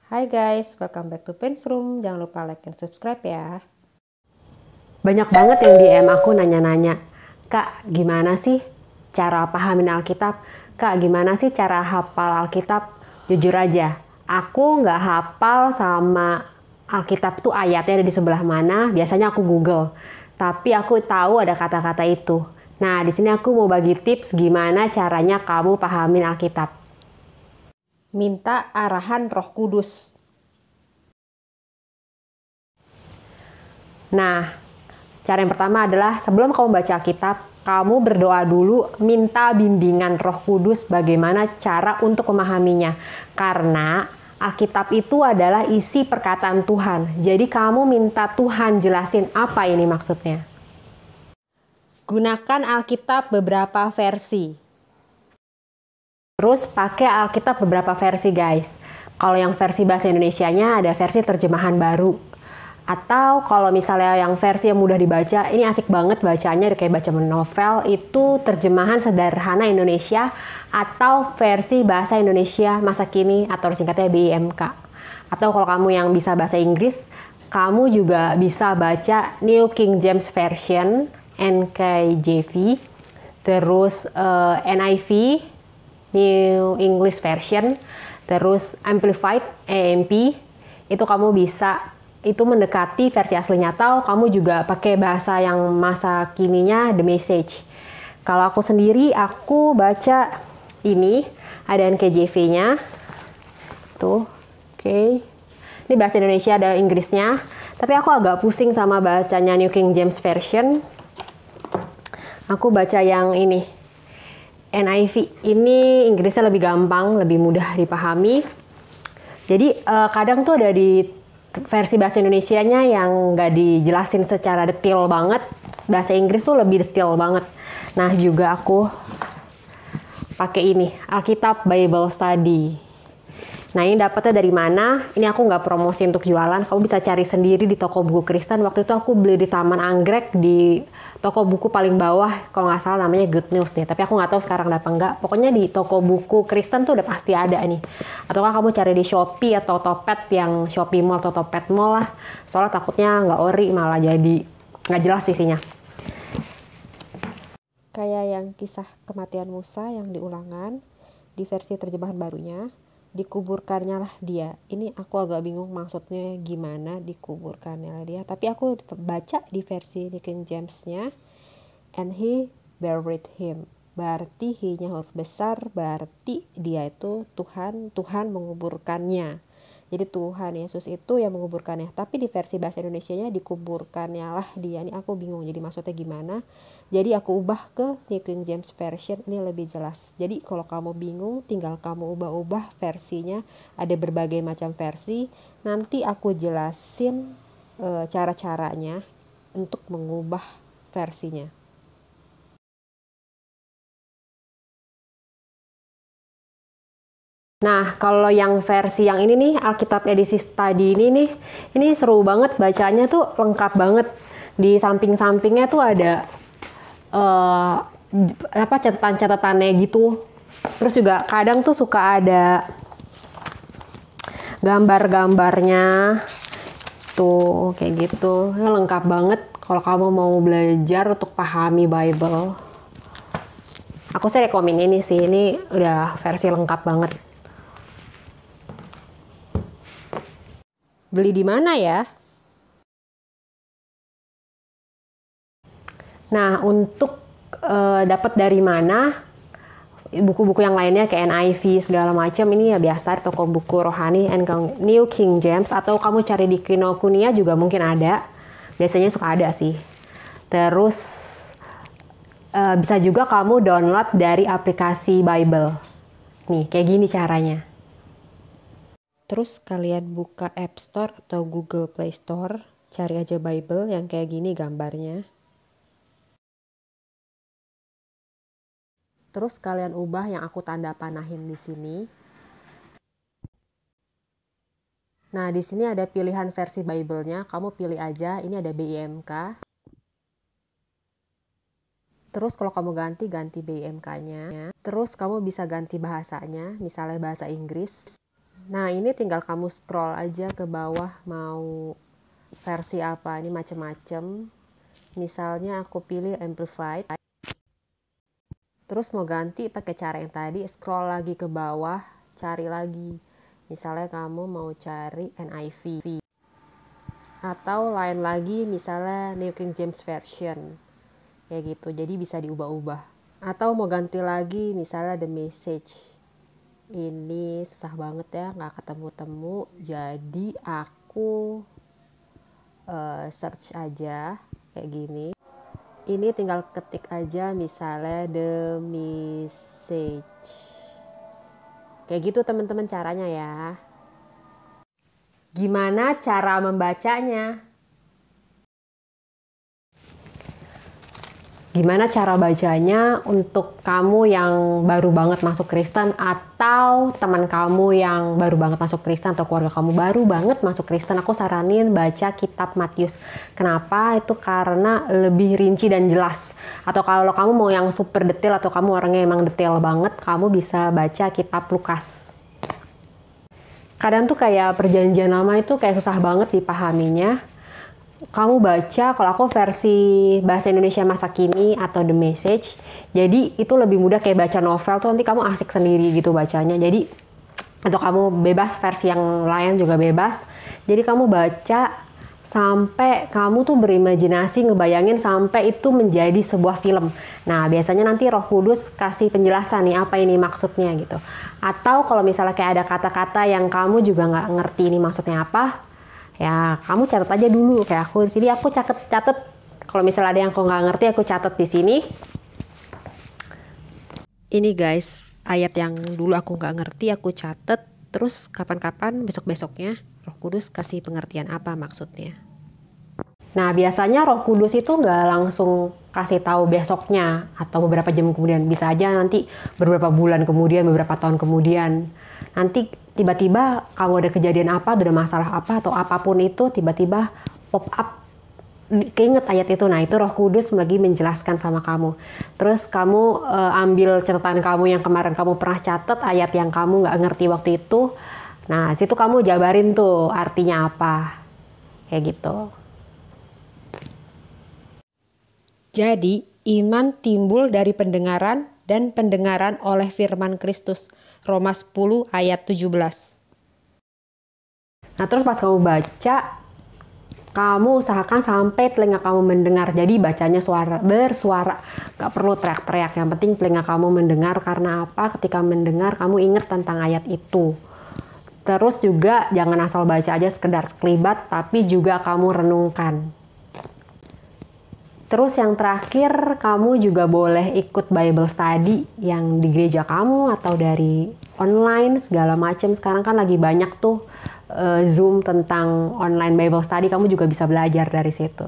Hai guys, welcome back to Pens Room. Jangan lupa like dan subscribe ya. Banyak banget yang DM aku nanya-nanya, Kak, gimana sih cara pahamin Alkitab? Kak, gimana sih cara hafal Alkitab? Jujur aja, aku nggak hafal sama Alkitab tuh ayatnya ada di sebelah mana. Biasanya aku Google, tapi aku tahu ada kata-kata itu. Nah, di sini aku mau bagi tips gimana caranya kamu pahamin Alkitab. Minta arahan Roh Kudus. Nah, cara yang pertama adalah sebelum kamu baca Alkitab, kamu berdoa dulu minta bimbingan Roh Kudus bagaimana cara untuk memahaminya. Karena Alkitab itu adalah isi perkataan Tuhan. Jadi kamu minta Tuhan jelasin apa ini maksudnya. Gunakan Alkitab beberapa versi. Terus pakai Alkitab beberapa versi guys. Kalau yang versi bahasa Indonesianya ada versi terjemahan baru. Atau kalau misalnya yang versi yang mudah dibaca, ini asik banget bacanya kayak baca novel, itu terjemahan sederhana Indonesia atau versi bahasa Indonesia masa kini atau singkatnya BIMK. Atau kalau kamu yang bisa bahasa Inggris, kamu juga bisa baca New King James Version, NKJV, terus NIV, New English Version, terus Amplified, AMP, itu kamu bisa itu mendekati versi aslinya, atau kamu juga pakai bahasa yang masa kininya The Message. Kalau aku sendiri, aku baca ini, ada NKJV-nya. Tuh, oke. Ini bahasa Indonesia, ada Inggrisnya. Tapi aku agak pusing sama bacanya New King James Version. Aku baca yang ini, NIV. Ini Inggrisnya lebih gampang, lebih mudah dipahami. Jadi kadang tuh ada di versi bahasa Indonesianya yang nggak dijelasin secara detail banget. Bahasa Inggris tuh lebih detail banget. Nah juga aku pakai ini, Alkitab Bible Study. Nah ini dapetnya dari mana? Ini aku nggak promosi untuk jualan. Kamu bisa cari sendiri di toko buku Kristen. Waktu itu aku beli di Taman Anggrek di toko buku paling bawah. Kalau nggak salah namanya Good News deh. Tapi aku nggak tahu sekarang ada apa nggak. Pokoknya di toko buku Kristen tuh udah pasti ada nih. Atau kamu cari di Shopee atau Topet yang Shopee Mall atau Topet Mall lah. Soalnya takutnya nggak ori malah jadi nggak jelas isinya. Kayak yang kisah kematian Musa yang diulangan di versi terjemahan barunya. Dikuburkannya lah dia. Ini aku agak bingung maksudnya gimana dikuburkannya lah dia. Tapi aku baca di versi King James-nya. And he buried him. Berarti he-nya huruf besar, berarti dia itu Tuhan menguburkannya. Jadi Tuhan Yesus itu yang menguburkannya. Tapi di versi bahasa Indonesianya dikuburkannya lah dia. Ini aku bingung jadi maksudnya gimana. Jadi aku ubah ke New King James Version, ini lebih jelas. Jadi kalau kamu bingung tinggal kamu ubah-ubah versinya. Ada berbagai macam versi. Nanti aku jelasin cara-caranya untuk mengubah versinya. Nah, kalau yang versi yang ini nih, Alkitab edisi study ini seru banget bacanya tuh lengkap banget. Di samping-sampingnya tuh ada apa catatan-catatannya gitu. Terus juga kadang tuh suka ada gambar-gambarnya tuh kayak gitu. Ya, lengkap banget kalau kamu mau belajar untuk pahami Bible. Aku sih rekomen ini sih, ini udah versi lengkap banget. Beli di mana ya? Nah, untuk dapat dari mana buku-buku yang lainnya kayak NIV segala macam ini ya biasa di toko buku rohani New King James, atau kamu cari di Kinokuniya juga mungkin ada. Biasanya suka ada sih. Terus bisa juga kamu download dari aplikasi Bible. Nih, kayak gini caranya. Terus kalian buka App Store atau Google Play Store, cari aja Bible yang kayak gini gambarnya. Terus kalian ubah yang aku tanda panahin di sini. Nah, di sini ada pilihan versi Bible-nya, kamu pilih aja. Ini ada BIMK. Terus kalau kamu ganti BIMK-nya. Terus kamu bisa ganti bahasanya, misalnya bahasa Inggris. Nah, ini tinggal kamu scroll aja ke bawah mau versi apa. Ini macem-macem. Misalnya aku pilih Amplified. Terus mau ganti pakai cara yang tadi, scroll lagi ke bawah, cari lagi. Misalnya kamu mau cari NIV. Atau lain lagi misalnya New King James Version. Kayak gitu, jadi bisa diubah-ubah. Atau mau ganti lagi misalnya The Message. Ini susah banget ya, nggak ketemu-temu. Jadi aku search aja kayak gini. Ini tinggal ketik aja misalnya The Message. Kayak gitu teman-teman caranya ya. Gimana cara membacanya? Gimana cara bacanya untuk kamu yang baru banget masuk Kristen atau teman kamu yang baru banget masuk Kristen atau keluarga kamu baru banget masuk Kristen, aku saranin baca kitab Matius. Kenapa? Itu karena lebih rinci dan jelas. Atau kalau kamu mau yang super detail atau kamu orangnya emang detail banget, kamu bisa baca kitab Lukas. Kadang tuh kayak perjanjian lama itu kayak susah banget dipahaminya. Kamu baca, kalau aku versi bahasa Indonesia masa kini atau The Message, jadi itu lebih mudah kayak baca novel tuh, nanti kamu asik sendiri gitu bacanya. Jadi atau kamu bebas, versi yang lain juga bebas. Jadi kamu baca sampai kamu tuh berimajinasi ngebayangin sampai itu menjadi sebuah film. Nah, biasanya nanti Roh Kudus kasih penjelasan nih apa ini maksudnya gitu. Atau kalau misalnya kayak ada kata-kata yang kamu juga nggak ngerti ini maksudnya apa, ya kamu catat aja dulu. Kayak aku di sini aku catat. Kalau misalnya ada yang aku nggak ngerti, aku catat di sini. Ini guys, ayat yang dulu aku nggak ngerti aku catat. Terus kapan-kapan besok-besoknya Roh Kudus kasih pengertian apa maksudnya. Nah, biasanya Roh Kudus itu nggak langsung kasih tahu besoknya atau beberapa jam kemudian. Bisa aja nanti beberapa bulan kemudian, beberapa tahun kemudian. Nanti tiba-tiba kamu ada kejadian apa, ada masalah apa, atau apapun itu, tiba-tiba pop up, keinget ayat itu. Nah, itu Roh Kudus lagi menjelaskan sama kamu. Terus kamu ambil catatan kamu yang kemarin kamu pernah catat, ayat yang kamu nggak ngerti waktu itu. Nah, situ kamu jabarin tuh artinya apa. Kayak gitu. Jadi, iman timbul dari pendengaran dan pendengaran oleh firman Kristus. Roma 10 ayat 17. Nah, terus pas kamu baca, kamu usahakan sampai telinga kamu mendengar. Jadi bacanya bersuara, gak perlu teriak-teriak. Yang penting telinga kamu mendengar. Karena apa? Ketika mendengar, kamu ingat tentang ayat itu. Terus juga jangan asal baca aja sekedar sekelibat, tapi juga kamu renungkan. Terus yang terakhir, kamu juga boleh ikut Bible Study yang di gereja kamu atau dari online segala macam. Sekarang kan lagi banyak tuh Zoom tentang online Bible Study, kamu juga bisa belajar dari situ.